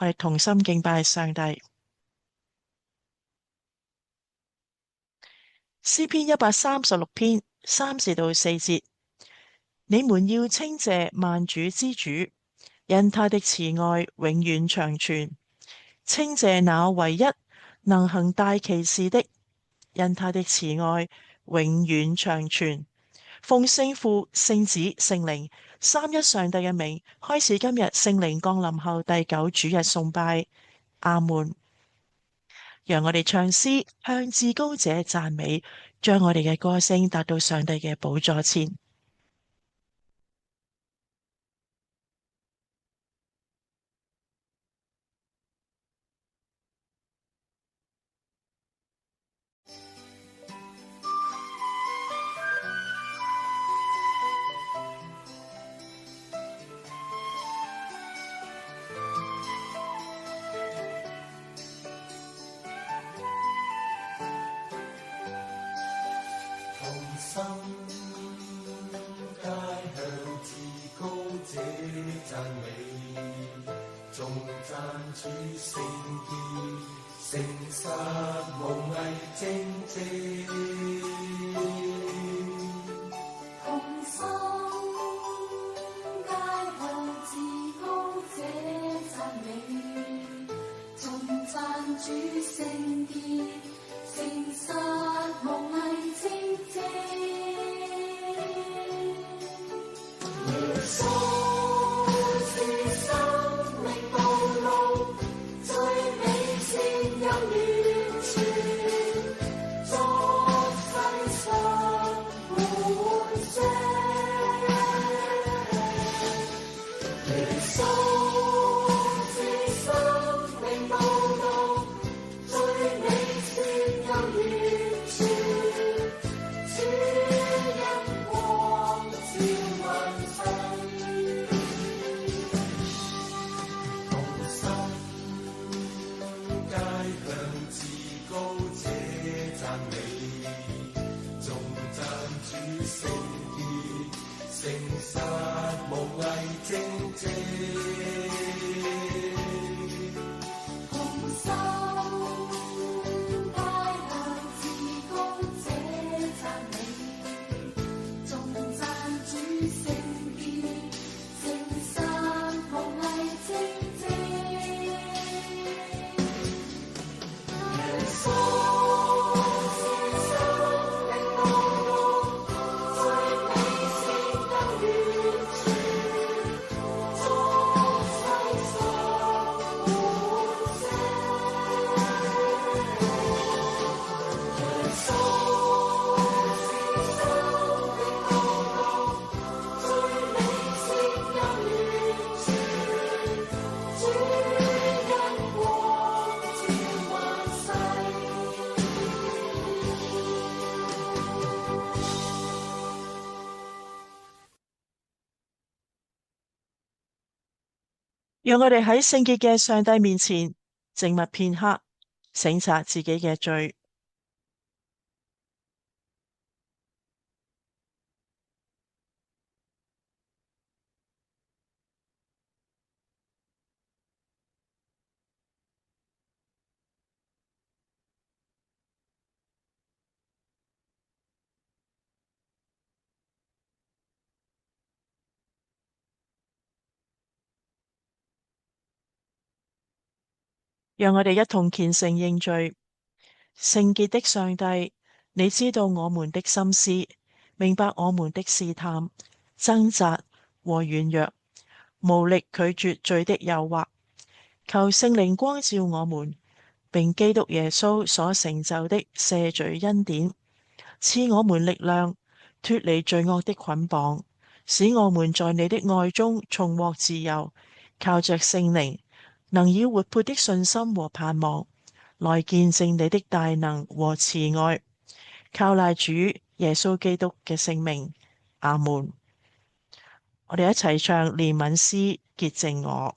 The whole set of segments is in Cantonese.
我哋同心敬拜上帝。詩篇136篇3-4節，你們要稱謝萬主之主，因他的慈愛永遠長存。稱謝那唯一能行大奇事的，因他的慈愛永遠長存。奉聖父、聖子、聖靈三一上帝嘅名，開始今日聖靈降臨後第9主日崇拜。阿門。讓我哋唱詩向至高者讚美，將我哋嘅歌聲達到上帝嘅寶座前。心皆向至高者讚美，頌讚主聖潔，誠實無偽正直。同心皆向至高者讚美，頌讚主聖潔，誠實無偽正直。耶穌是生命道路，最美善又完全，作世上活著。耶穌是生命道路，最美善又完全，主恩光照萬世。誠實無偽正直，同心皆向至高者讚美，頌讚主聖潔，誠實無偽正直。耶穌讓我哋喺聖潔嘅上帝面前靜默片刻，省察自己嘅罪。讓我哋一同虔誠認罪。聖潔的上帝，你知道我們的心思，明白我們的試探、掙扎和軟弱，無力拒絕罪的誘惑。求聖靈光照我們，並基督耶穌所成就的赦罪恩典，賜我們力量，脫離罪惡的捆綁，使我們在你的愛中重獲自由，靠着聖靈，能以活潑的信心和盼望，來見證你的大能和慈愛。靠賴主耶穌基督嘅聖名，阿門。我哋一齊唱憐憫詩，潔淨我。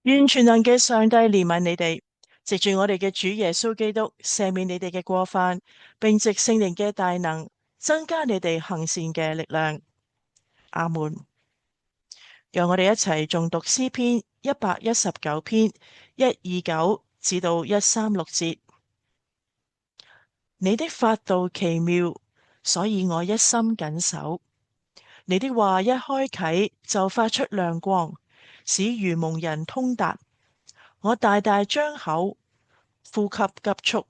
願全能嘅上帝憐憫你哋，藉住我哋嘅主耶穌基督赦免你哋嘅過犯，並藉聖靈嘅大能增加你哋行善嘅力量。阿門。讓我哋一齊誦讀詩篇119篇129至到136節。你的法度奇妙，所以我一心謹守。你的話一開啟就發出亮光，使愚蒙人通達。我大大張口，呼吸急促，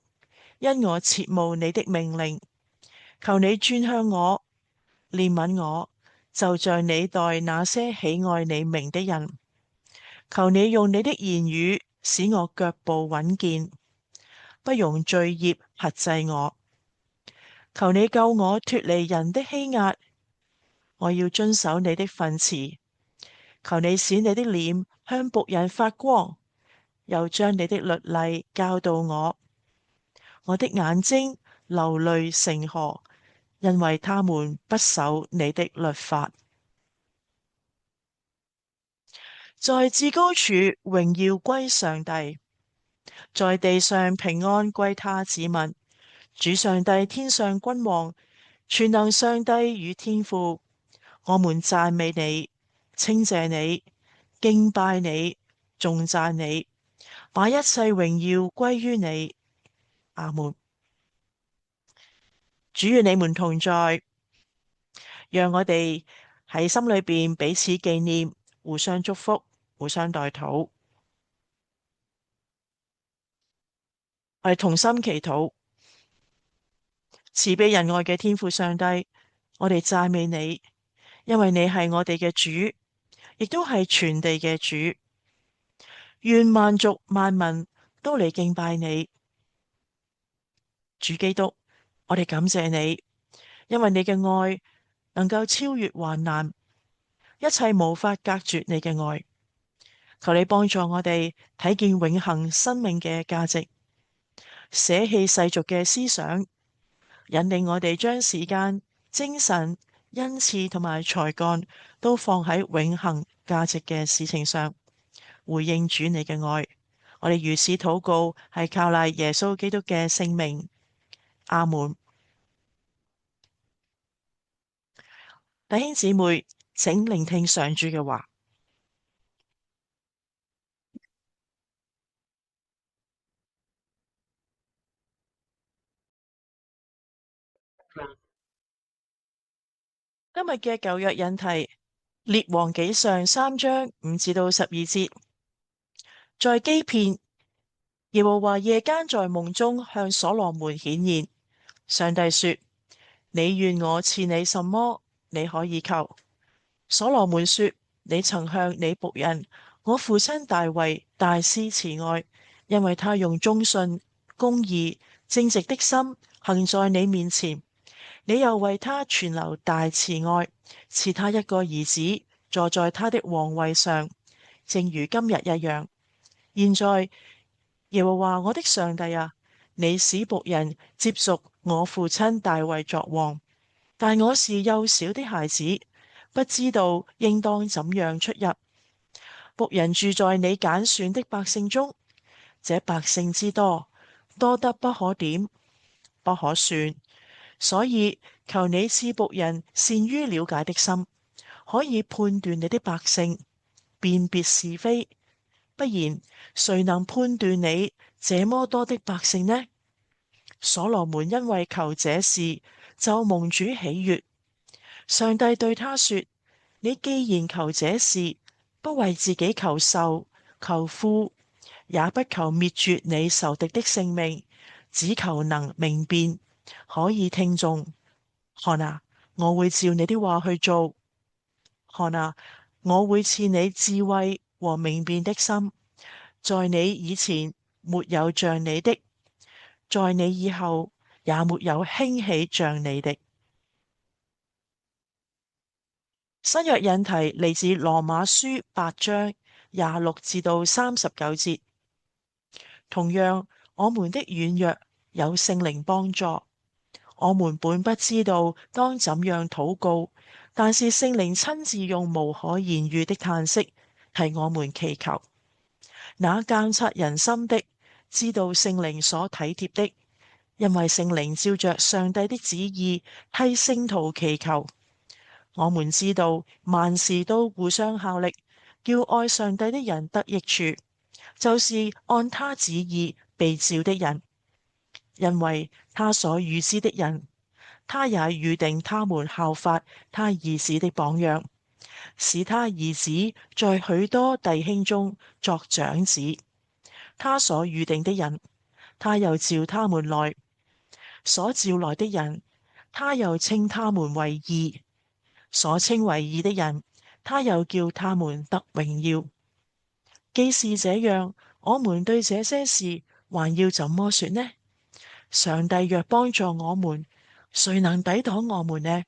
因我切慕你的命令。求你轉向我，憐憫我，就像你待那些喜愛你名的人。求你用你的言語使我腳步穩健，不容罪孽轄制我。求你救我脫離人的欺壓，我要遵守你的訓詞。求你使你的臉向僕人發光，又將你的律例教導我。我的眼睛流淚成河，因為他們不守你的律法。在至高處榮耀歸上帝，在地上平安歸他子民。主上帝天上君王，全能上帝與天父，我們讚美你，稱謝你，敬拜你，頌讚你，把一切榮耀歸於你。阿門。主與你們同在，讓我哋喺心裏邊彼此紀念，互相祝福，互相代禱。我哋同心祈禱。慈悲仁愛嘅天父上帝，我哋讚美你，因為你係我哋嘅主，亦都係全地嘅主。願萬族萬民都嚟敬拜你。主基督，我哋感謝你，因為你嘅愛能夠超越患難，一切無法隔絕你嘅愛。求你幫助我哋睇見永恆生命嘅價值，捨棄世俗嘅思想，引領我哋將時間、精神、恩賜同埋才幹都放喺永恆價值嘅事情上，回應主你嘅愛。我哋如此禱告，係靠賴耶穌基督嘅聖名。阿門。弟兄姊妹，請聆聽上主嘅話。今日嘅舊約引題，列王紀上3章5至到12節。在基遍，耶和華夜間在夢中向所羅門顯現，上帝說：你願我賜你什麼，你可以求。所羅門說：你曾向你僕人我父親大衛大施慈愛，因為他用忠信、公義、正直的心行在你面前。你又為他存留大慈愛，賜他一個兒子坐在他的皇位上，正如今日一樣。現在耶和華我的上帝啊，你使僕人接續我父親大衛作王，但我是幼小的孩子，不知道應當怎樣出入。僕人住在你揀選的百姓中，這百姓之多，多得不可點，不可算。所以求你賜僕人善於了解的心，可以判斷你的百姓，辨別是非。不然，誰能判斷你這麼多的百姓呢？所羅門因為求這事，就蒙主喜悅。上帝對他說：你既然求這事，不為自己求壽、求富，也不求滅絕你仇敵的性命，只求能明辨，可以聽訟。看啊，我會照你的話去做。看啊，我會賜你智慧和明辨的心，在你以前沒有像你的，在你以後也沒有興起像你的。新約引題嚟自羅馬書8章26至到39節。同樣，我們的軟弱有聖靈幫助。我們本不知道當怎樣禱告，但是聖靈親自用無可言喻的嘆息替我們祈求。那監察人心的，知道聖靈所體貼的，因為聖靈照着上帝的旨意替聖徒祈求。我們知道萬事都互相效力，叫愛上帝的人得益處，就是按他旨意被召的人。因為他所預知的人，他也預定他們效法他兒子的榜樣，使他兒子在許多弟兄中作長子。他所預定的人，他又召他們來；所召來的人，他又稱他們為義；所稱為義的人，他又叫他們得榮耀。既是這樣，我們對這些事還要怎麼說呢？上帝若幫助我們，誰能抵擋我們呢？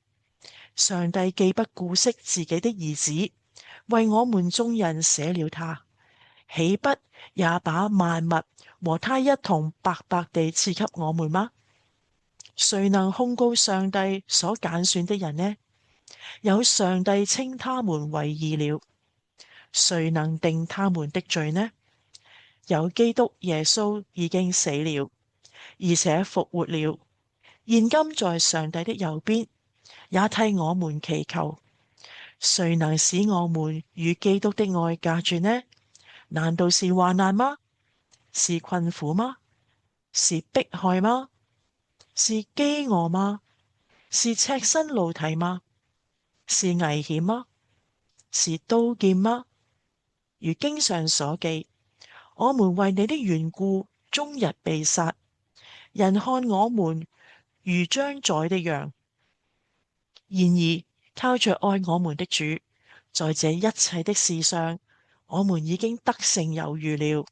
上帝既不顧惜自己的兒子，為我們眾人捨了他，豈不也把萬物和他一同白白地賜給我們嗎？誰能控告上帝所揀選的人呢？有上帝稱他們為義了。誰能定他們的罪呢？有基督耶穌已經死了，而且復活了，現今在上帝的右邊，也替我們祈求。誰能使我們與基督的愛隔絕呢？難道是患難嗎？是困苦嗎？是迫害嗎？是飢餓嗎？是赤身露體嗎？是危險嗎？是刀劍嗎？如經上所記，我們為你的緣故，終日被殺，人看我們如將宰的羊。然而靠着愛我們的主，在這一切的事上，我們已經得勝有餘了。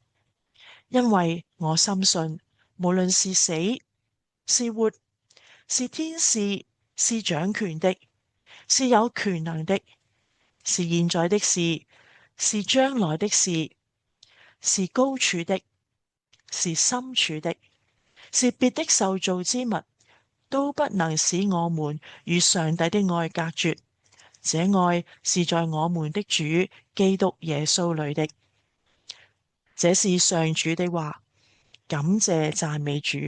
因為我深信，無論是死是活，是天使，是掌權的，是有權能的，是現在的事，是將來的事，是高處的，是深處的，是別的受造之物，都不能使我們與上帝的愛隔絕。這愛是在我們的主基督耶穌裏的。這是上主的話，感謝讚美主。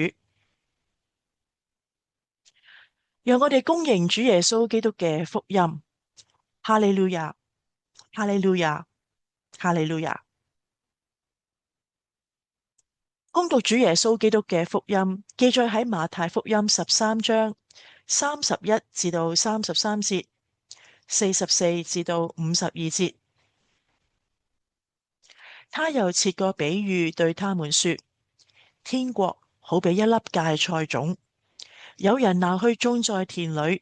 讓我哋恭迎主耶穌基督嘅福音。哈利路亞，哈利路亞，哈利路亞。恭讀主耶穌基督嘅福音，記載喺馬太福音13章31至到33節，44至到52節。他又設個比喻對他們說：天國好比一粒芥菜種，有人拿去種在田裏，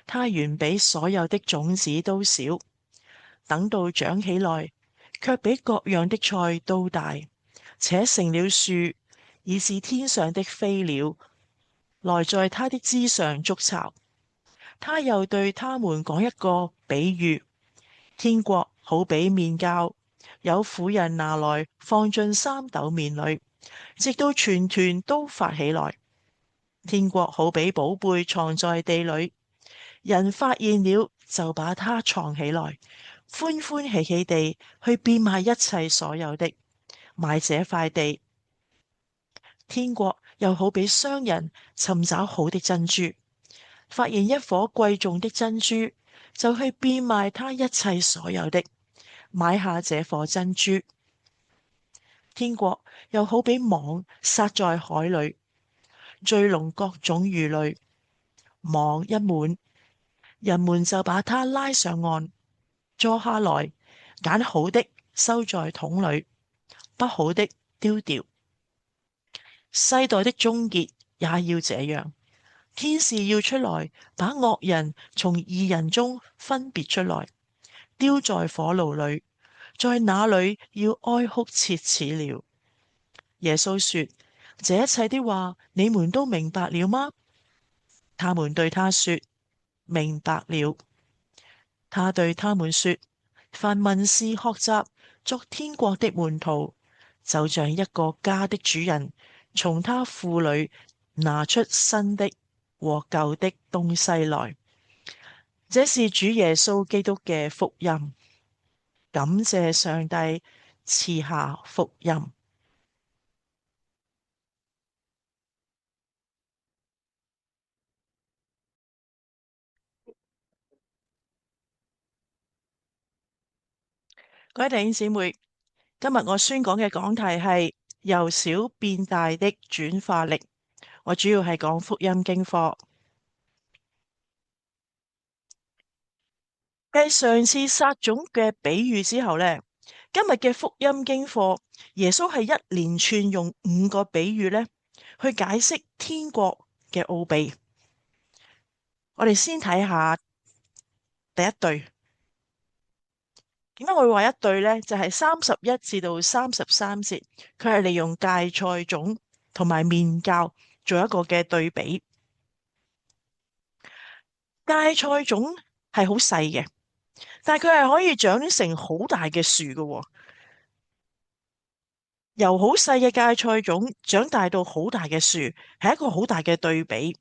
它原比所有的種子都小，等到長起來，卻比各樣的菜都大，且成了樹，以致天上的飛鳥來在它的枝上築巢。他又對他們講一個比喻：天國好比麵酵，有婦人拿來放進3斗麵裏，直到全團都發起來。天國好比寶貝藏在地裏，人發現了就把它藏起來，歡歡喜喜地去變賣一切所有的，買這塊地。天國又好比商人尋找好的珍珠，發現一顆貴重的珍珠，就去變賣他一切所有的，買下這顆珍珠。天國又好比網撒在海裏，聚攏各種魚類。網一滿，人們就把它拉上岸，坐下來，揀好的收在桶裏，不好的丟掉。世代的終結也要這樣，天使要出來，把惡人從義人中分別出來，丟在火爐裏，在那裏要哀哭切齒了。耶穌說：這一切的話，你們都明白了嗎？他們對他說：明白了。他對他們說：凡文士學習作天國的門徒，就像一個家的主人，從他庫裏拿出新的和舊的東西來。這是主耶穌基督嘅福音。感謝上帝，賜下福音。各位弟兄姊妹，今日我宣講嘅講題係由小變大的轉化力。我主要係講福音經課。繼上次撒種嘅比喻之後呢，今日嘅福音經課，耶穌係一連串用5個比喻呢去解釋天國嘅奧秘。我哋先睇下第一對。點解我會話一對呢？就係31至到33節，佢係利用芥菜種同埋麵酵做一個嘅對比。芥菜種係好細嘅，但係佢係可以長成好大嘅樹嘅喎。由好細嘅芥菜種長大到好大嘅樹，係一個好大嘅對比。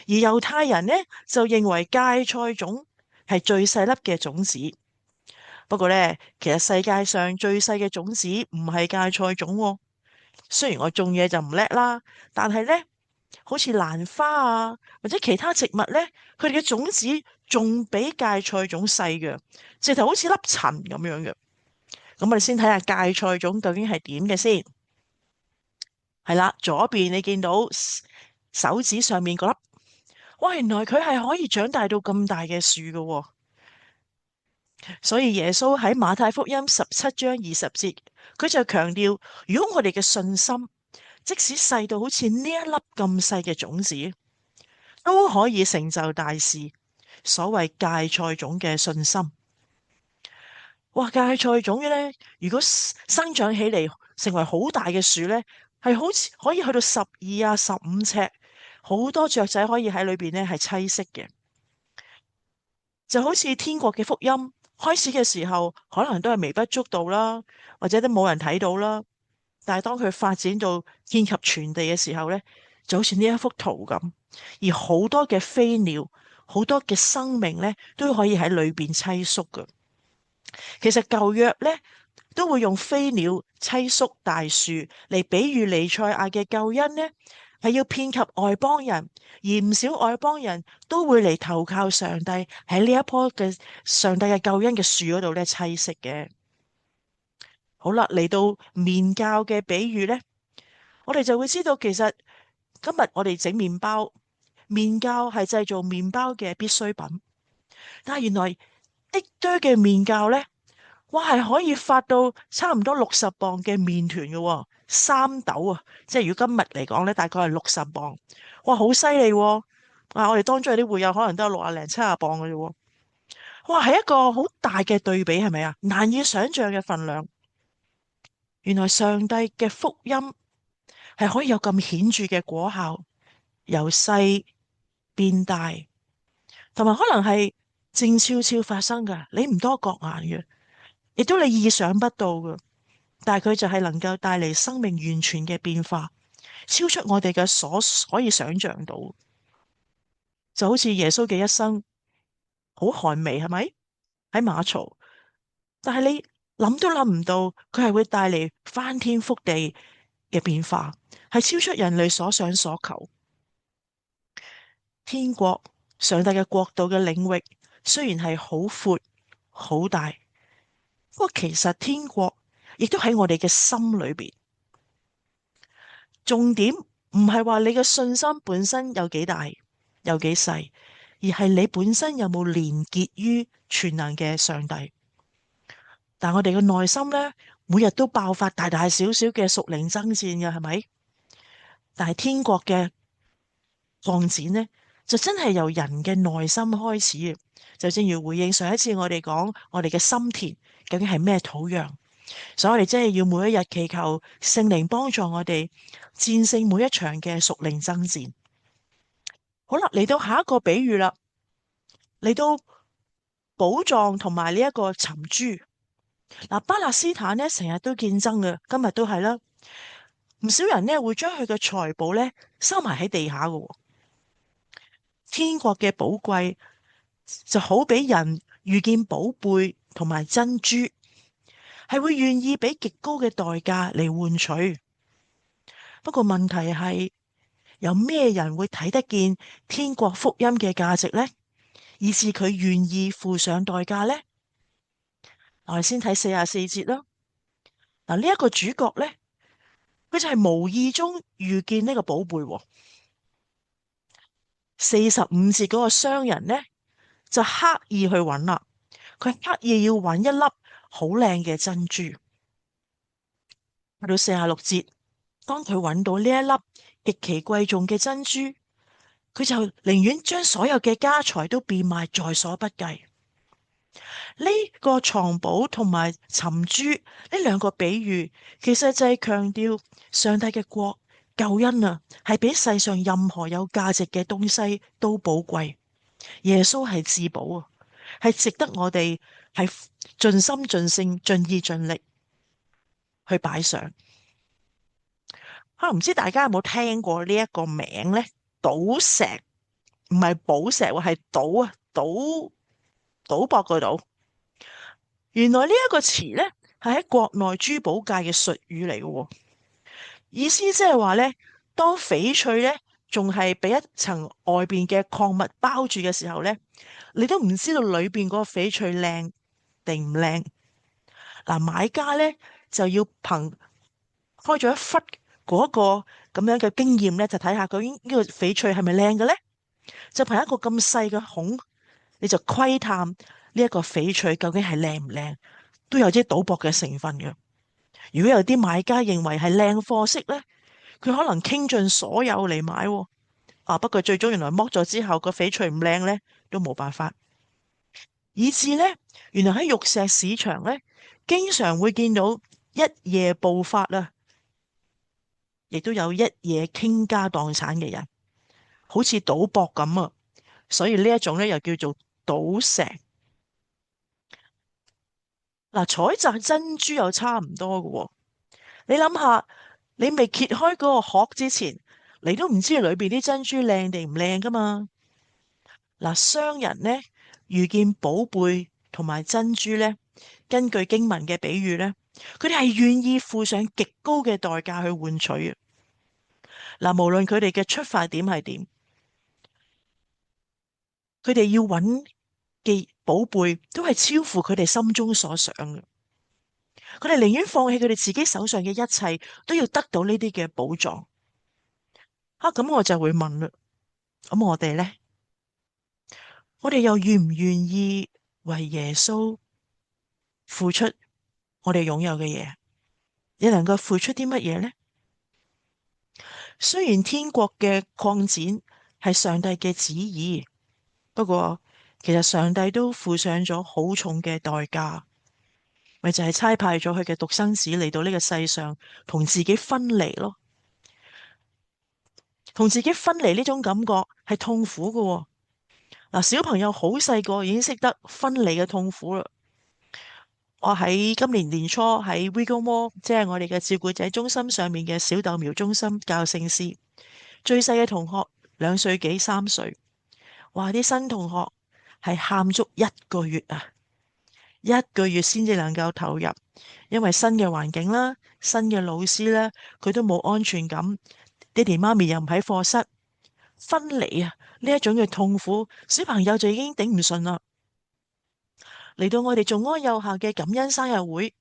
而猶太人呢，就認為芥菜種係最細粒嘅種子。不過呢，其實世界上最細嘅種子唔係芥菜種喎。雖然我種嘢就唔叻啦，但係呢，好似蘭花啊，或者其他植物呢，佢哋嘅種子仲比芥菜種細嘅，直頭好似粒塵咁樣嘅。咁我哋先睇下芥菜種究竟係點嘅先。係啦，左邊你見到手指上面嗰粒，哇，原來佢係可以長大到咁大嘅樹嘅喎。所以耶穌喺馬太福音17章20節，佢就強調，如果我哋嘅信心，即使細到好似呢一粒咁細嘅種子，都可以成就大事。所謂芥菜種嘅信心，哇！芥菜種嘅咧，如果生長起嚟成為好大嘅樹咧，係好似可以去到12啊15尺，好多雀仔可以喺裏邊咧係棲息嘅。就好似天國嘅福音開始嘅時候，可能都係微不足道啦，或者都冇人睇到啦。但係當佢發展到遍及全地嘅時候呢，就好似呢一幅圖咁，而好多嘅飛鳥、好多嘅生命呢，都可以喺裏邊棲宿嘅。其實舊約呢，都會用飛鳥棲宿大樹嚟比喻彌賽亞嘅救恩呢，係要遍及外邦人，而唔少外邦人都會嚟投靠上帝，喺呢一棵嘅上帝嘅救恩嘅樹嗰度咧棲息嘅。好啦，嚟到麵酵嘅比喻呢，我哋就會知道，其實今日我哋整麵包，麵酵係製造麵包嘅必需品，但係原來一堆嘅麵酵呢。哇，係可以發到差唔多60磅嘅麵團嘅喎，3斗啊！即係如果今日嚟講咧，大概係60磅。哇，好犀利喎！啊，我哋當中有啲會友可能都有60零70磅嘅啫喎。哇，係一個好大嘅對比，係咪啊？難以想象嘅份量。原來上帝嘅福音係可以有咁顯著嘅果效，由細變大，同埋可能係靜悄悄發生㗎，你唔多覺眼嘅。亦都你意想不到嘅，但係佢就係能夠帶嚟生命完全嘅變化，超出我哋嘅所可以想象到。就好似耶穌嘅一生，好寒微係咪？喺馬槽，但係你諗都諗唔到，佢係會帶嚟翻天覆地嘅變化，係超出人類所想所求。天國，上帝嘅國度嘅領域，雖然係好闊好大。不過其實天國亦都喺我哋嘅心裏邊，重點唔係話你嘅信心本身有幾大有幾細，而係你本身有冇連結於全能嘅上帝。但我哋嘅內心呢，每日都爆發大大小小嘅屬靈爭戰嘅，係咪？但係天國嘅擴展呢，就真係由人嘅內心開始嘅。就正如回應上一次我哋講，我哋嘅心田究竟係咩土壤？所以我哋真係要每一日祈求聖靈幫助我哋戰勝每一場嘅屬靈爭戰。好啦，嚟到下一個比喻啦，嚟到寶藏同埋呢一個尋珠。嗱，巴勒斯坦呢成日都見爭嘅，今日都係啦。唔少人呢會將佢嘅財寶呢收埋喺地下嘅。天國嘅寶貴就好比人遇見寶貝同埋珍珠。係會願意俾極高嘅代價嚟換取。不過問題係，有咩人會睇得見天國福音嘅價值呢？以致佢願意付上代價呢？我哋先睇44節啦。嗱，呢一個主角呢，佢就係無意中遇見呢個寶貝喎。45節嗰個商人呢，就刻意去揾啦，佢刻意要揾一粒好靚嘅珍珠。去到46節，當佢揾到呢一粒極其貴重嘅珍珠，佢就寧願將所有嘅家財都變賣，在所不計。呢個藏寶同埋尋珠呢兩個比喻，其實就係強調上帝嘅國救恩啊，係比世上任何有價值嘅東西都寶貴。耶穌係至寶啊，係值得我哋係盡心盡性盡意盡力去擺上。可能唔知大家有冇聽過呢一個名呢？賭石，唔係寶石喎，係賭啊，賭博個賭。原來呢一個詞呢，係喺國內珠寶界嘅術語嚟嘅喎，意思即係話呢，當翡翠呢仲係俾一層外邊嘅礦物包住嘅時候呢，你都唔知道裏邊嗰個翡翠靚定唔靚。嗱，買家呢就要憑開咗一忽嗰個咁樣嘅經驗呢，就睇下究竟呢個翡翠係咪靚嘅呢？就憑一個咁細嘅孔，你就窺探呢一個翡翠究竟係靚唔靚，都有啲賭博嘅成分嘅。如果有啲買家認為係靚貨色呢，佢可能傾盡所有嚟買喎。不過最終原來剝咗之後個翡翠唔靚呢，都冇辦法。以至呢，原來喺玉石市場呢，經常會見到一夜暴發啊，亦都有一夜傾家蕩產嘅人，好似賭博咁啊。所以呢一種呢，又叫做賭石。嗱，採摘珍珠又差唔多嘅喎。你諗下，你未揭開嗰個殼之前，你都唔知裏邊啲珍珠靚定唔靚噶嘛。嗱，商人呢，遇見寶貝同埋珍珠呢，根據經文嘅比喻呢，佢哋係願意付上極高嘅代價去換取嘅。嗱，無論佢哋嘅出發點係點，佢哋要揾嘅寶貝都係超乎佢哋心中所想嘅。佢哋寧願放棄佢哋自己手上嘅一切，都要得到呢啲嘅寶藏。咁我就會問啦，咁我哋呢？我哋又願唔願意為耶穌付出我哋擁有嘅嘢？你能夠付出啲乜嘢呢？雖然天國嘅擴展係上帝嘅旨意，不過其實上帝都付上咗好重嘅代價，咪就係差派咗佢嘅獨生子嚟到呢個世上，同自己分離咯。同自己分離呢種感覺係痛苦嘅喎。嗱，小朋友好細個已經識得分離嘅痛苦啦。我喺今年年初喺 Vigo Mall，即係我哋嘅照顧者中心上面嘅小豆苗中心教聖詩，最細嘅同學2歲幾3歲，哇！啲新同學係喊足1個月啊，1個月先至能夠投入，因為新嘅環境啦，新嘅老師啦，佢都冇安全感，爹哋媽咪又唔喺課室，分離啊呢一種嘅痛苦，小朋友就已經頂唔順啦。嚟到我哋眾安有效嘅感恩生日會，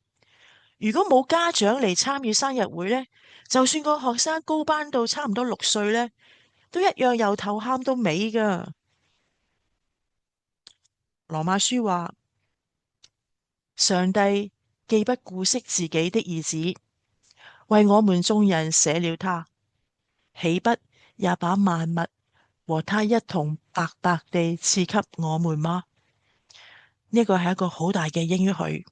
如果冇家長嚟參與生日會呢，就算個學生高班到差唔多6歲呢，都一樣由頭喊到尾噶。羅馬書話：上帝既不顧惜自己的兒子，為我們眾人捨了他，豈不也把萬物和他一同白白地賜給我們嗎？呢個係一個好大嘅應許。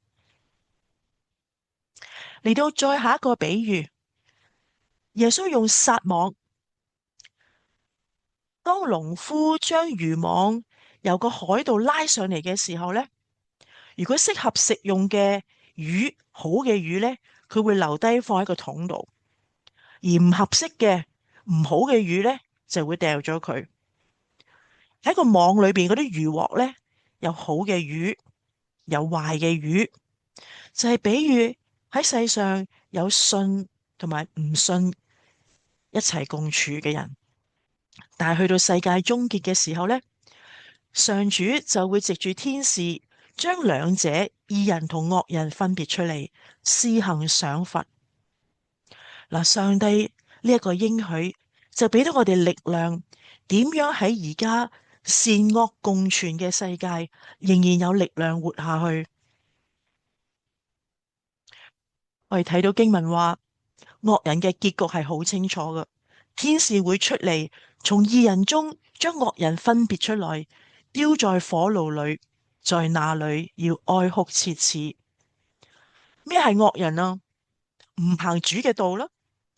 嚟到再下一個比喻，耶穌用撒網。當農夫將漁網由個海度拉上嚟嘅時候呢，如果適合食用嘅魚，好嘅魚呢，佢會留低放喺個桶度；而唔合適嘅唔好嘅魚呢，就會掉咗佢。喺個網裏邊嗰啲魚獲呢，有好嘅魚，有壞嘅魚。就係比喻喺世上有信同埋唔信一齊共處嘅人，但係去到世界終結嘅時候呢，上主就會藉住天使將兩者義人同惡人分別出嚟，施行賞罰。嗱，上帝呢一個應許就俾到我哋力量，點樣喺而家善惡共存嘅世界，仍然有力量活下去。我哋睇到經文話，惡人嘅結局係好清楚㗎，天使會出嚟，從義人中將惡人分別出來，丟在火爐裏，在那裏要哀哭切齒。咩係惡人啊？唔行主嘅道啦，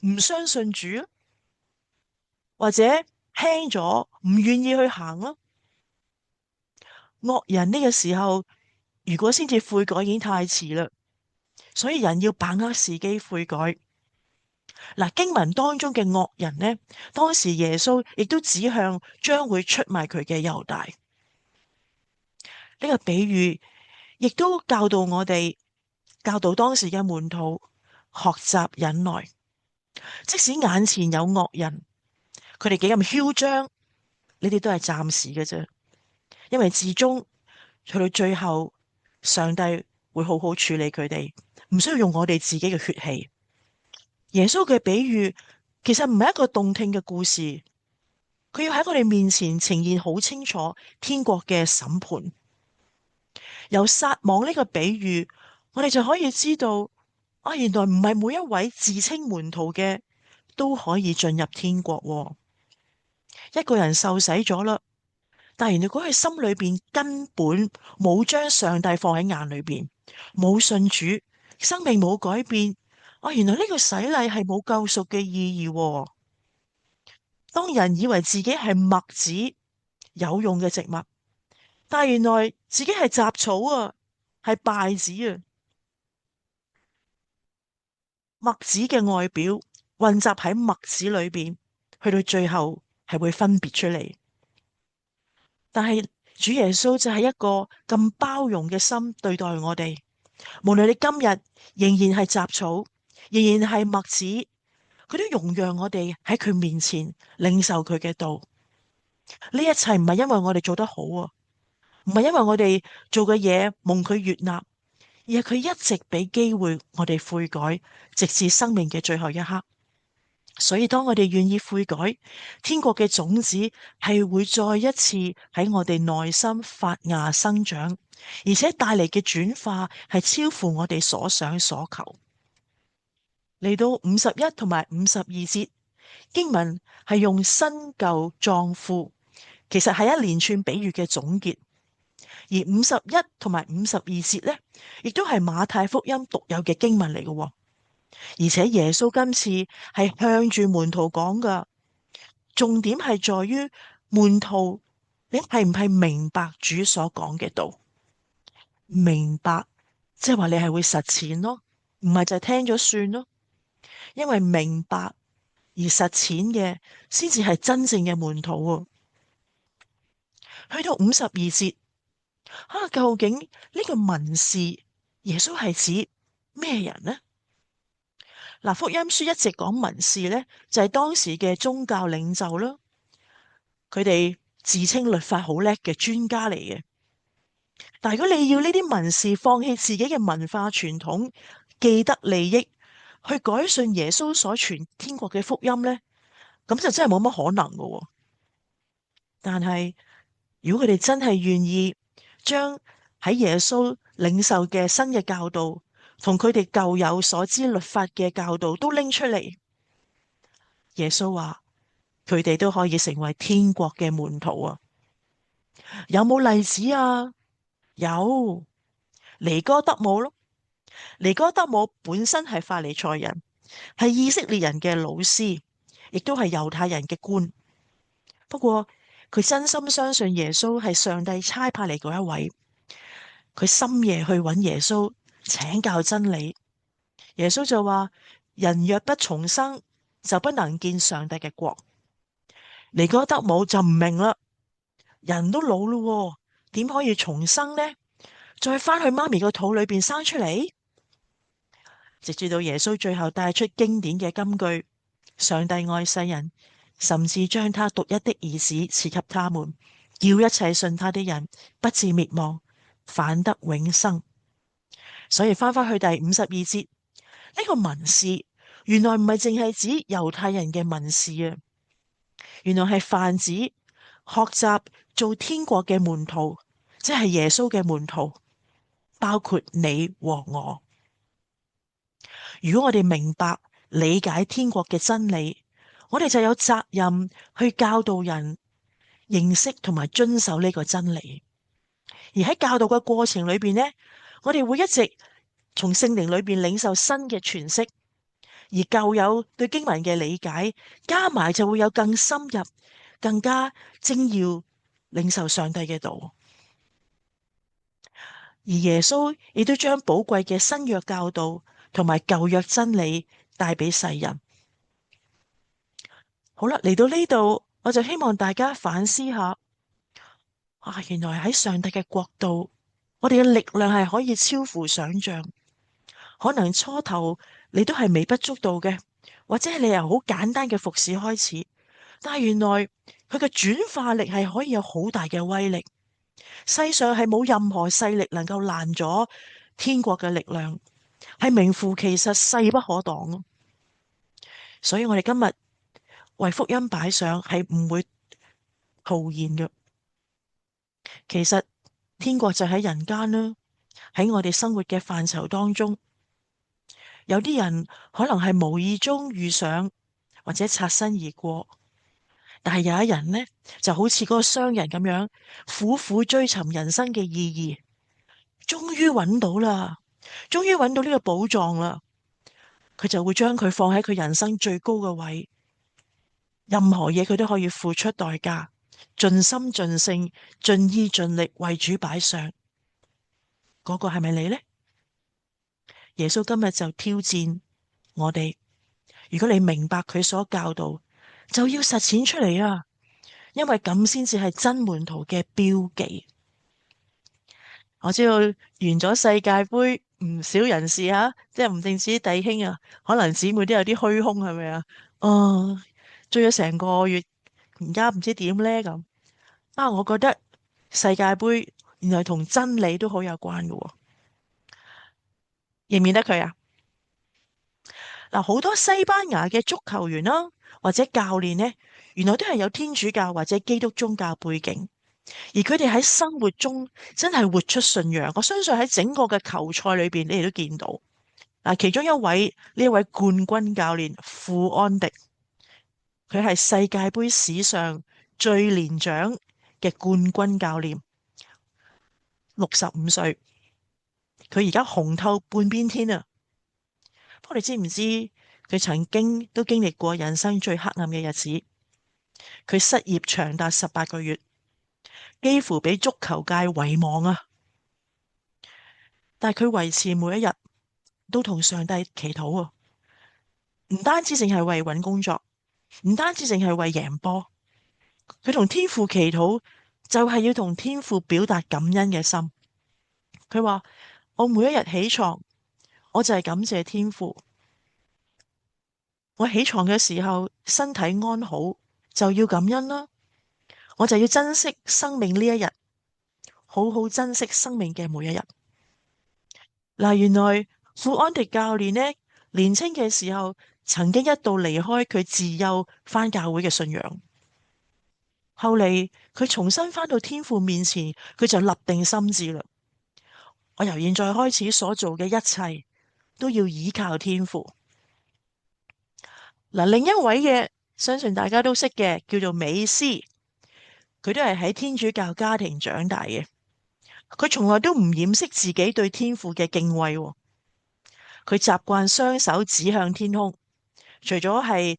唔相信主啦，或者輕咗唔願意去行啦。惡人呢個時候，如果先至悔改已經太遲啦，所以人要把握時機悔改。嗱，經文當中嘅惡人呢，當時耶穌亦都指向將會出賣佢嘅猶大。呢個比喻亦都教導我哋，教導當時嘅門徒學習忍耐。即使眼前有惡人，佢哋幾咁囂張，呢啲都係暫時嘅啫。因為至終去到最後，上帝會好好處理佢哋，唔需要用我哋自己嘅血氣。耶穌嘅比喻其實唔係一個動聽嘅故事，佢要喺我哋面前呈現好清楚天國嘅審判。由撒網呢個比喻，我哋就可以知道，啊，原來唔係每一位自稱門徒嘅都可以進入天國喎。一個人受洗咗啦，但係如果佢心裏邊根本冇將上帝放喺眼裏邊，冇信主，生命冇改變，啊，原來呢個洗禮係冇救贖嘅意義喎。當人以為自己係麥子，有用嘅植物，但係原來自己係雜草啊，係稗子啊。麥子嘅外表混雜喺麥子裏邊，去到最後係會分別出嚟。但係主耶穌就係一個咁包容嘅心對待我哋，無論你今日仍然係雜草，仍然係麥子，佢都容讓我哋喺佢面前領受佢嘅道。呢一切唔係因為我哋做得好啊，唔係因為我哋做嘅嘢蒙佢悅納，而係佢一直俾機會我哋悔改，直至生命嘅最後一刻。所以當我哋願意悔改，天國嘅種子係會再一次喺我哋內心發芽生長，而且帶嚟嘅轉化係超乎我哋所想所求。嚟到51同埋52節，經文係用新舊壯闊，其實係一連串比喻嘅總結。而51同埋52節呢，亦都係馬太福音獨有嘅經文嚟嘅。而且耶穌今次係向住門徒講噶，重點係在於門徒，你係唔係明白主所講嘅道？明白，即係話你係會實踐咯，唔係就係聽咗算咯。因為明白而實踐嘅，先至係真正嘅門徒。去到52節，究竟呢個文士耶穌係指咩人呢？嗱，福音書一直講文士呢，就係當時嘅宗教領袖啦。佢哋自稱律法好叻嘅專家嚟嘅。但係如果你要呢啲文士放棄自己嘅文化傳統、既得利益，去改信耶穌所傳天國嘅福音呢，咁就真係冇乜可能噶。但係如果佢哋真係願意將喺耶穌領受嘅新嘅教導，同佢哋舊有所知律法嘅教導都拎出嚟，耶穌話佢哋都可以成為天國嘅門徒啊！有冇例子啊？有，尼哥德姆咯。尼哥德姆本身係法利賽人，係以色列人嘅老師，亦都係猶太人嘅官。不過佢真心相信耶穌係上帝差派嚟嗰一位，佢深夜去揾耶穌請教真理。耶穌就話：人若不重生，就不能見上帝嘅國。尼哥德姆就唔明啦，人都老咯，點可以重生呢？再返去媽咪個肚裏邊生出嚟？直至到耶穌最後帶出經典嘅金句：上帝愛世人，甚至將他獨一的兒子賜給他們，叫一切信他的人不至滅亡，反得永生。所以返返去第52節，呢個文士原來唔係淨係指猶太人嘅文士啊，原來係泛指學習做天國嘅門徒，即係耶穌嘅門徒，包括你和我。如果我哋明白理解天國嘅真理，我哋就有責任去教導人認識同埋遵守呢個真理。而喺教導嘅過程裏邊呢，我哋會一直從聖靈裏邊領受新嘅詮釋，而舊有對經文嘅理解加埋就會有更深入、更加精要領受上帝嘅道。而耶穌亦都將寶貴嘅新約教導同埋舊約真理帶俾世人。好啦，嚟到呢度，我就希望大家反思下，原來喺上帝嘅國度，我哋嘅力量係可以超乎想象。可能初頭你都係微不足道嘅，或者係你由好簡單嘅服侍開始，但係原來佢嘅轉化力係可以有好大嘅威力。世上係冇任何勢力能夠攔咗天國嘅力量，係名副其實，勢不可擋。所以我哋今日為福音擺上係唔會徒然嘅。其實天國就喺人間啦，喺我哋生活嘅範疇當中，有啲人可能係無意中遇上或者擦身而過，但係有一人呢，就好似嗰個商人咁樣，苦苦追尋人生嘅意義，終於揾到啦，終於揾到呢個寶藏啦，佢就會將佢放喺佢人生最高嘅位，任何嘢佢都可以付出代價，盡心盡性盡意盡力為主擺上。嗰個係咪你呢？耶穌今日就挑戰我哋，如果你明白佢所教導，就要實踐出嚟啊！因為咁先至係真門徒嘅標記。我知道完咗世界盃，唔少人士即係唔定止弟兄啊，可能姊妹都有啲虛空，係咪啊？追咗成個月，而家唔知點呢咁。我覺得世界盃原來同真理都好有關嘅。認唔認得佢啊？嗱，好多西班牙嘅足球員啦，或者教練呢，原來都係有天主教或者基督宗教背景，而佢哋喺生活中真係活出信仰。我相信喺整個嘅球賽裏邊，你哋都見到。其中呢一位冠軍教練富安迪，佢係世界盃史上最年長嘅冠軍教練，65歲，佢而家紅透半邊天啊！不過你知唔知佢曾經都經歷過人生最黑暗嘅日子？佢失業長達18個月，幾乎俾足球界遺忘啊！但係佢維持每一日都同上帝祈禱啊，唔單止淨係為搵工作，唔單止淨係為贏波，佢同天父祈禱就係要同天父表達感恩嘅心。佢話：我每一日起床，我就係感謝天父。我起床嘅時候身體安好，就要感恩啦。我就要珍惜生命呢一日，好好珍惜生命嘅每一日。原來富安迪教練呢，年輕嘅時候曾經一度離開佢自幼返教會嘅信仰，後嚟佢重新返到天父面前，佢就立定心志啦。我由現在開始所做嘅一切都要依靠天父。另一位嘅，相信大家都識嘅，叫做美斯，佢都係喺天主教家庭長大嘅。佢從來都唔掩飾自己對天父嘅敬畏。佢習慣雙手指向天空，除咗係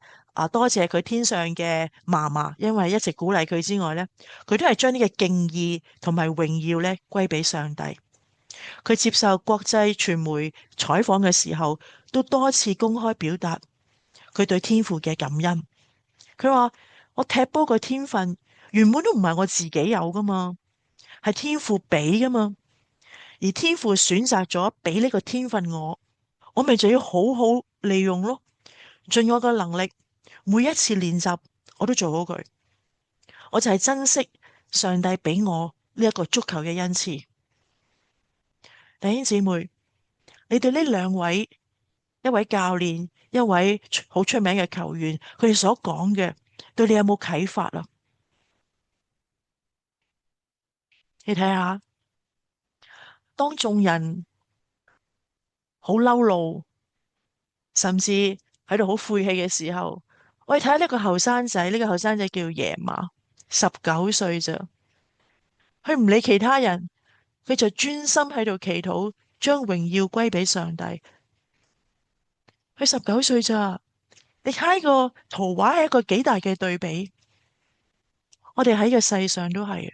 多謝佢天上嘅嫲嫲，因為一直鼓勵佢之外呢，佢都係將呢個敬意同埋榮耀呢歸俾上帝。佢接受國際傳媒採訪嘅時候，都多次公開表達佢對天父嘅感恩。佢話：我踢波個天分原本都唔係我自己有噶嘛，係天父俾噶嘛。而天父選擇咗俾呢個天分我咪就要好好利用咯，盡我嘅能力，每一次練習我都做好佢。我就係珍惜上帝俾我呢一個足球嘅恩賜。弟兄姊妹，你對呢兩位，一位教練，一位好出名嘅球員，佢哋所講嘅，對你有冇啟發啊？你睇下，當眾人好嬲怒，甚至喺度好晦氣嘅時候，我哋睇下呢個後生仔，呢個後生仔叫耶馬，19歲咋，佢唔理其他人，佢就專心喺度祈禱，將榮耀歸俾上帝。佢19歲咋，你睇呢個圖畫係一個幾大嘅對比。我哋喺個世上都係，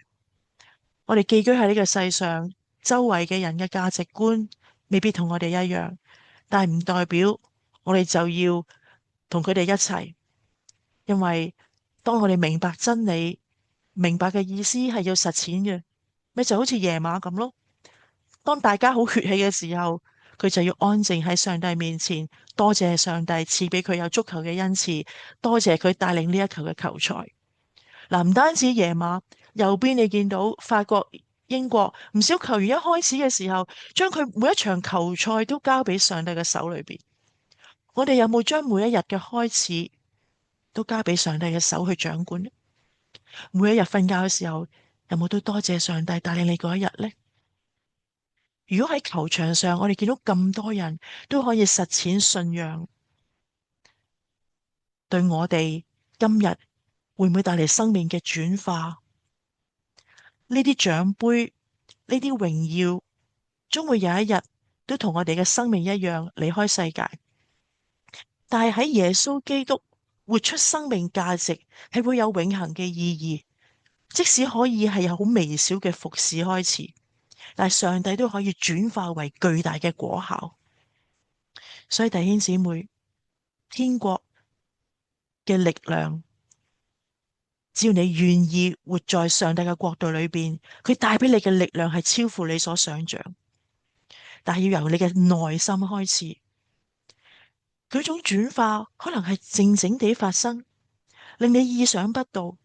我哋寄居喺呢個世上，周圍嘅人嘅價值觀未必同我哋一樣，但係唔代表我哋就要同佢哋一齊。因為當我哋明白真理，明白嘅意思係要實踐嘅，咪就好似耶馬咁咯。當大家好血氣嘅時候，佢就要安靜喺上帝面前，多謝上帝賜俾佢有足球嘅恩賜，多謝佢帶領呢一球嘅球賽。嗱，唔單止耶馬，右邊你見到法國、英國唔少球員一開始嘅時候，將佢每一場球賽都交俾上帝嘅手裏邊。我哋有冇將每一日嘅開始都交俾上帝嘅手去掌管呢？每一日瞓覺嘅時候，有冇都多謝上帝帶領你嗰一日呢？如果喺球場上，我哋見到咁多人都可以實踐信仰，對我哋今日會唔會帶嚟生命嘅轉化？呢啲獎杯，呢啲榮耀，終會有一日都同我哋嘅生命一樣離開世界。但係喺耶穌基督活出生命價值，係會有永恆嘅意義。即使可以係有好微小嘅服侍開始，但係上帝都可以轉化為巨大嘅果效。所以弟兄姊妹，天國嘅力量，只要你願意活在上帝嘅國度裏邊，佢帶俾你嘅力量係超乎你所想象。但係要由你嘅內心開始，嗰種轉化可能係靜靜地發生，令你意想不到，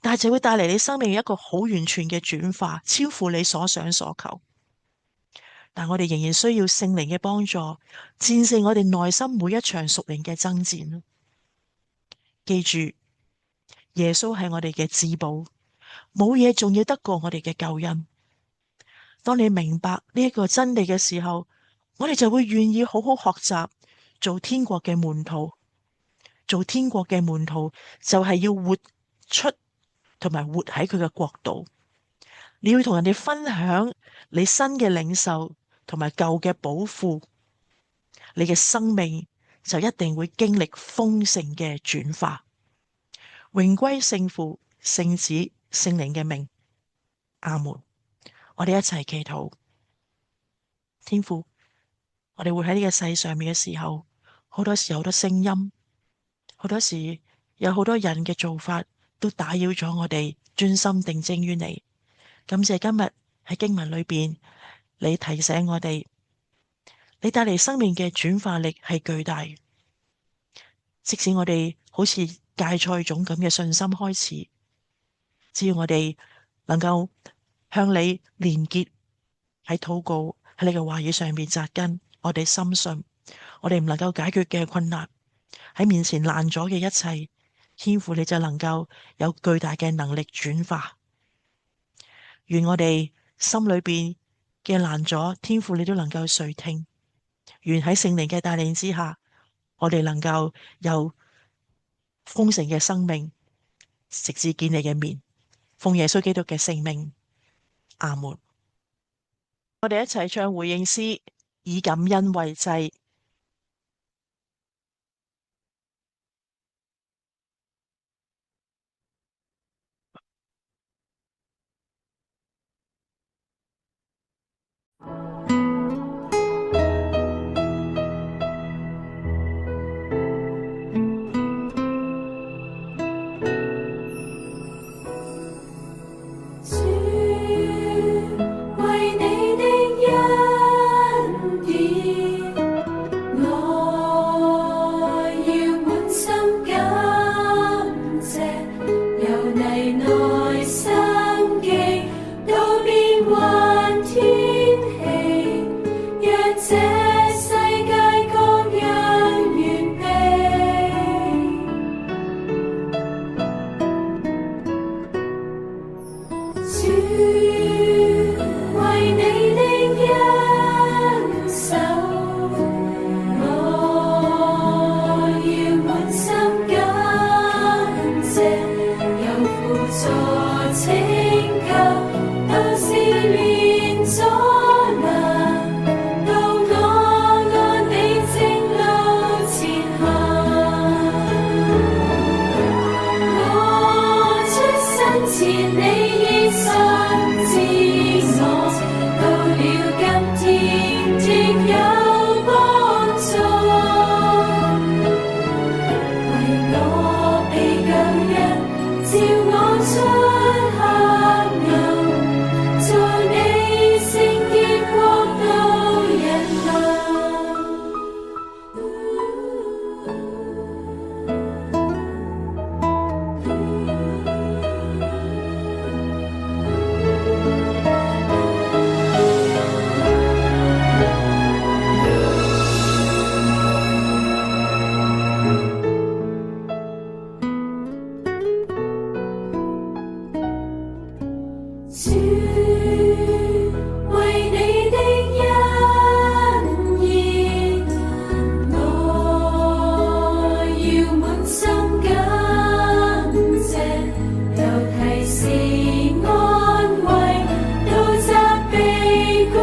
但係就會帶嚟你生命一個好完全嘅轉化，超乎你所想所求。但我哋仍然需要聖靈嘅幫助，戰勝我哋內心每一場屬靈嘅爭戰。記住，耶穌係我哋嘅至寶，冇嘢仲要得過我哋嘅救恩。當你明白呢一個真理嘅時候，我哋就會願意好好學習做天國嘅門徒。做天國嘅門徒就係要活出同埋活喺佢嘅國度。你要同人哋分享你新嘅領受同埋舊嘅寶庫，你嘅生命就一定會經歷豐盛嘅轉化。榮歸聖父、聖子、聖靈嘅名，阿門。我哋一齊祈禱。天父，我哋活喺呢個世上面嘅時候，好多時候好多聲音，好多時有好多人嘅做法都打擾咗我哋專心定睛於你。感謝今日喺經文裏邊，你提醒我哋，你帶嚟生命嘅轉化力係巨大。即使我哋好似芥菜種咁嘅信心開始，只要我哋能夠向你連結，喺禱告喺你嘅話語上面扎根，我哋深信我哋唔能夠解決嘅困難，喺面前爛咗嘅一切，天父你就能夠有巨大嘅能力轉化。願我哋心裏邊嘅爛咗，天父你都能夠垂聽。願喺聖靈嘅帶領之下，我哋能夠有豐盛嘅生命，直至見你嘅面。奉耶穌基督嘅聖名，阿門。我哋一齊唱回應詩，以感恩為祭。主，為你的主，為你的恩言，我要滿心感謝，又提示安慰，到責備管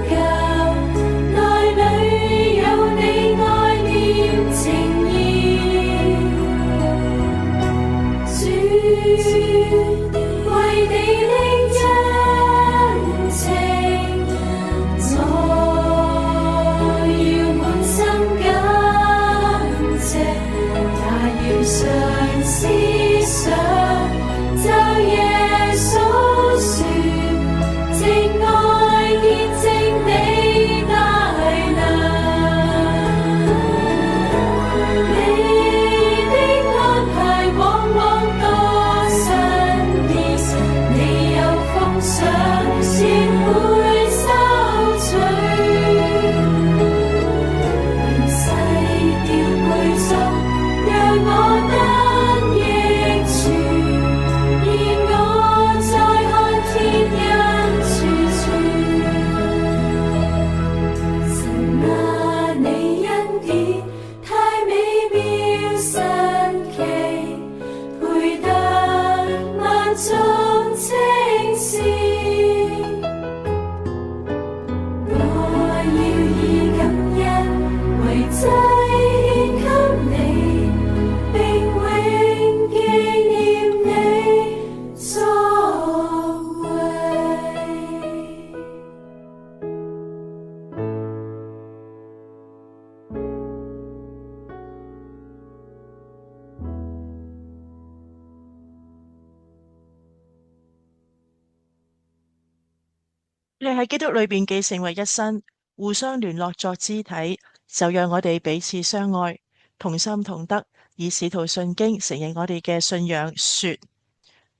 教，內裏有你愛念情意。主，為你的恩情，我要滿心感謝，也要常思想，就耶穌說，正愛見證你大能。你的安排往往多新意，你有風上先會收取，願洗掉配足，讓我得益處，而我再看天恩處處。神啊，你恩典太美妙神奇，配得萬眾稱頌。我要以感恩為祭獻給你，並永紀念你作為。你喺基督裏邊既成為一身，互相聯絡作肢體，就讓我哋彼此相愛，同心同德，以使徒信經承認我哋嘅信仰，說：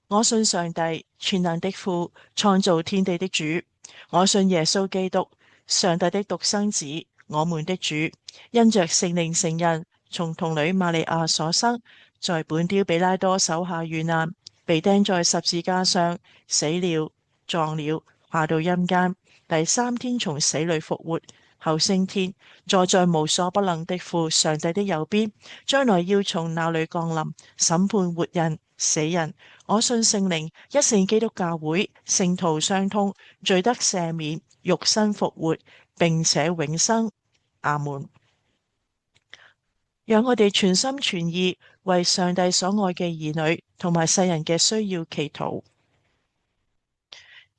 我信上帝，全能的父，創造天地的主；我信耶穌基督，上帝的獨生子，我們的主，因着聖靈成人，從童女瑪利亞所生，在本丟彼拉多手下遇難，被釘在十字架上，死了，葬了，下到陰間，第三天從死裏復活，後升天，坐在無所不能的父上帝的右邊，將來要從那裏降臨，審判活人死人。我信聖靈，一聖基督教會，聖徒相通，罪得赦免，肉身復活，並且永生。阿門。讓我哋全心全意為上帝所愛嘅兒女同埋世人嘅需要祈禱。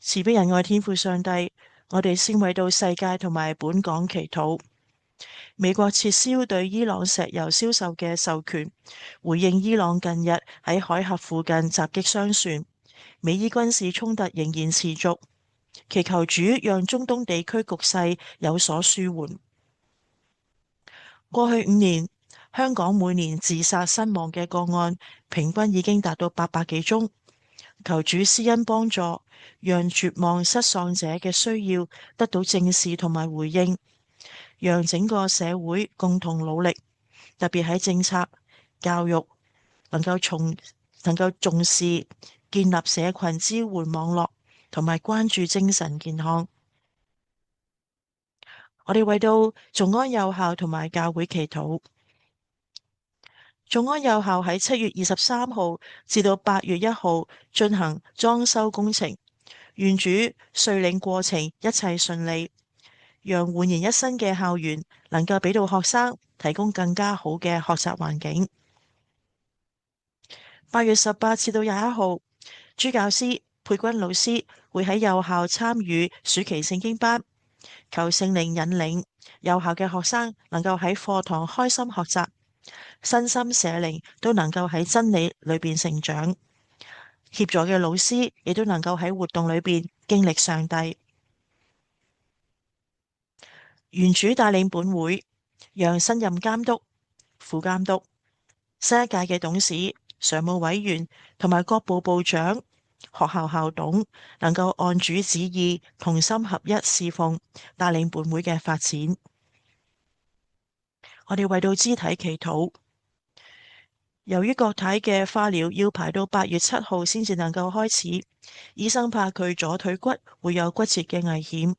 慈悲仁愛天父上帝，我哋先為到世界同埋本港祈禱。美國撤銷對伊朗石油銷售嘅授權，回應伊朗近日喺海峽附近襲擊商船，美伊軍事衝突仍然持續，祈求主讓中東地區局勢有所舒緩。過去5年，香港每年自殺身亡嘅個案平均已經達到800幾宗，求主施恩幫助，讓絕望失喪者嘅需要得到正視同埋回應，讓整個社會共同努力，特別喺政策、教育能夠重視建立社群支援網絡，同埋關注精神健康。我哋為到眾安有效同埋教會祈禱。眾安有效喺7月23號至到8月1號進行裝修工程，願主率領過程一切順利，讓煥然一新嘅校園能夠俾到學生提供更加好嘅學習環境。8月18至到21號，朱教師、佩君老師會喺幼校參與暑期聖經班，求聖靈引領幼校嘅學生能夠喺課堂開心學習，身心社靈都能夠喺真理裏邊成長。協助嘅老師亦都能夠喺活動裏邊經歷上帝。願主帶領本會，讓新任監督、副監督、新一屆嘅董事、常務委員同埋各部部長、學校校董能夠按主旨意同心合一侍奉，帶領本會嘅發展。我哋為到肢體祈禱，由於郭太嘅化療要排到8月7號先至能夠開始，醫生怕佢左腿骨會有骨折嘅危險。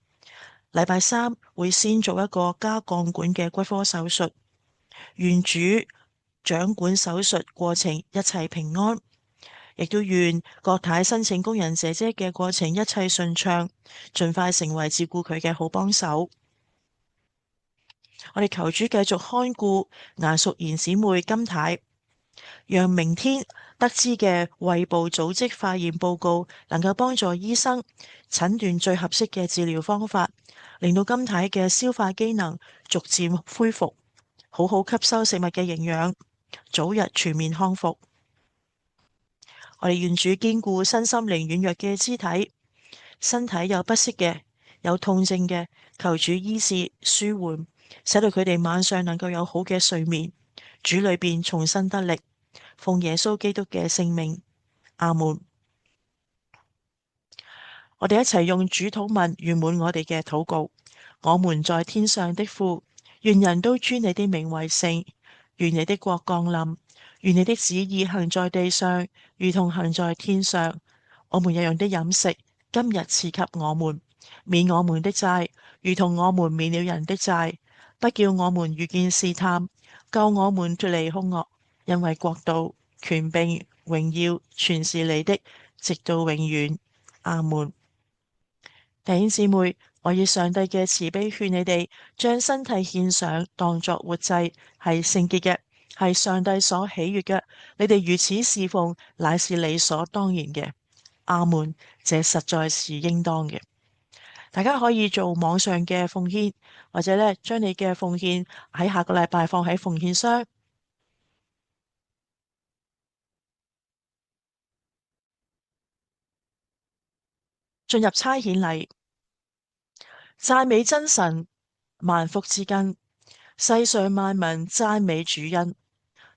禮拜3會先做一個加鋼管嘅骨科手術，願主掌管手術過程一切平安，亦都願郭太申請工人姐姐嘅過程一切順暢，盡快成為照顧佢嘅好幫手。我哋求主繼續看顧顏淑賢姊妹金太，讓明天得知嘅胃部組織化驗報告能夠幫助醫生診斷最合適嘅治療方法，令到金太嘅消化機能逐漸恢復，好好吸收食物嘅營養，早日全面康復。我哋願主堅固身心靈軟弱嘅肢體，身體有不適嘅、有痛症嘅，求主醫治舒緩，使到佢哋晚上能夠有好嘅睡眠，主裏邊重新得力。奉耶穌基督嘅聖名，阿門。我哋一齊用主禱文圓滿我哋嘅禱告。我們在天上的父，願人都尊你的名為聖，願你的國降臨，願你的旨意行在地上，如同行在天上。我們日用的飲食，今日賜給我們，免我們的債，如同我們免了人的債，不叫我們遇見試探，救我們脫離兇惡。因為國度、權柄、榮耀，全是你的，直到永遠。阿門。弟兄姊妹，我以上帝嘅慈悲勸你哋，將身體獻上，當作活祭，係聖潔嘅，係上帝所喜悅嘅。你哋如此侍奉，乃是理所當然嘅。阿門。這實在是應當嘅。大家可以做網上嘅奉獻，或者咧將你嘅奉獻喺下個禮拜放喺奉獻箱。進入差遣禮，讚美真神，萬福之根，世上萬民讚美主恩，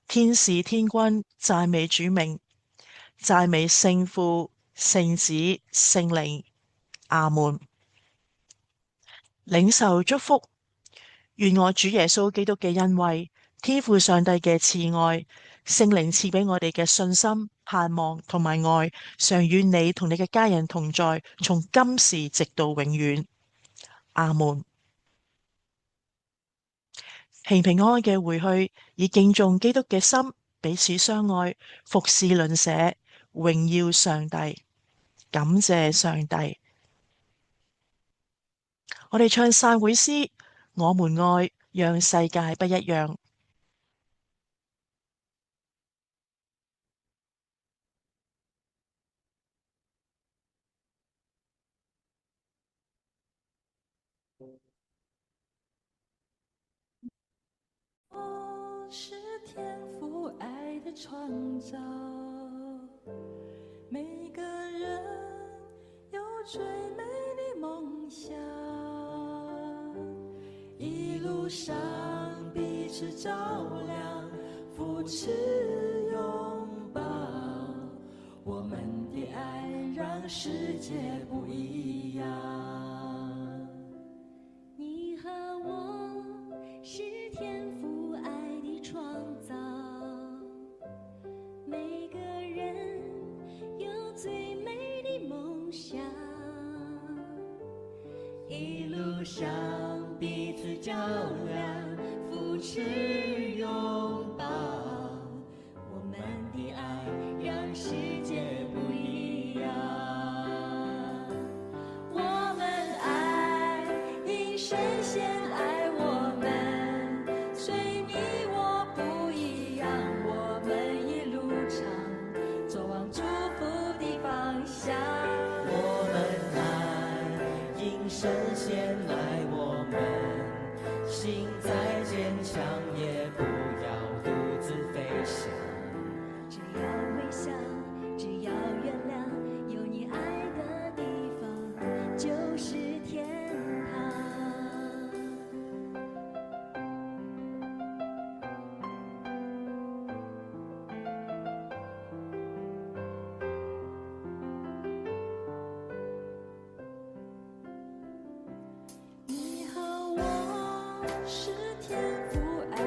天使天軍讚美主名，讚美聖父、聖子、聖靈。阿門。領受祝福，願我主耶穌基督嘅恩惠、天父上帝嘅慈愛、聖靈賜俾我哋嘅信心、盼望同埋愛，常與你同你嘅家人同在，從今時直到永遠。阿門。平平安安嘅回去，以敬重基督嘅心，彼此相愛，服侍鄰舍，榮耀上帝，感謝上帝。我哋唱散會詩，我們愛，讓世界不一樣。我是天父愛的創造，每個人有最美的夢想，一路上彼此照亮，扶持擁抱，我們的愛讓世界不一樣。你和我是天父愛的創造，每個人有最美的夢想，一路上彼此照亮，扶持擁抱，我們的愛讓世界不一樣。我們愛，因神先愛我們，隨你我不一樣，我們一路上走往祝福的方向。我們愛，因神先愛我們，心再堅強也不要獨自飛翔。只要微笑，只要原諒，有你愛的地方就是天堂。你和我是天父愛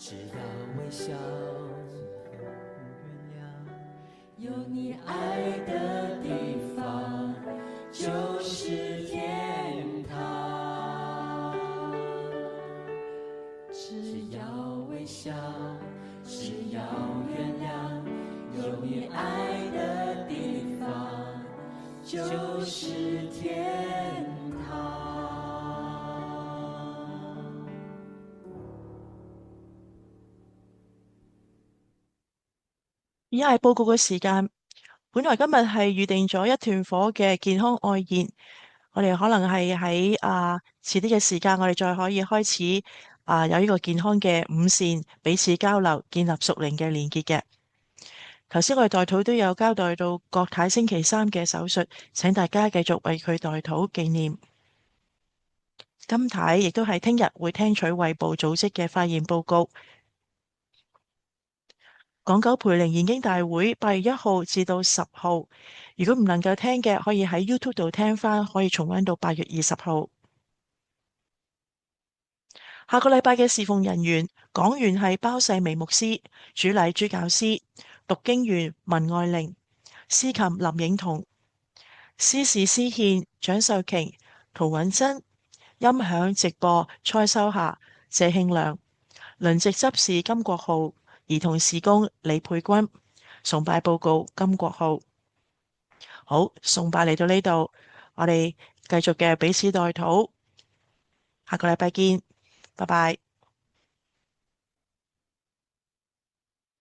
只要微笑，原谅。有你爱的地方就是天堂。只要微笑，只要原谅，有你爱的地方就是天堂。而家係報告嘅時間，本來今日係預定咗一團火嘅健康愛宴，我哋可能係喺遲啲嘅時間，我哋再可以開始有呢個健康嘅午膳，彼此交流，建立屬靈嘅連結嘅。頭先我哋代禱都有交代到郭太星期三嘅手術，請大家繼續為佢代禱紀念。金太亦都係聽日會聽取衛部組織嘅化驗報告。港九培靈研經大會8月1號至到10號，如果唔能夠聽嘅，可以喺 YouTube 度聽返，可以重溫到8月20號。下個禮拜嘅侍奉人員講員係包世微牧師，主禮朱教師，讀經員文愛玲，司琴林影彤，司事司獻蔣秀瓊、陶允珍，音響直播蔡秀霞、謝慶良，輪值執事金國浩，兒童事工李佩君，崇拜報告金國浩。好，崇拜嚟到呢度，我哋繼續嘅彼此代禱，下個禮拜見，拜拜。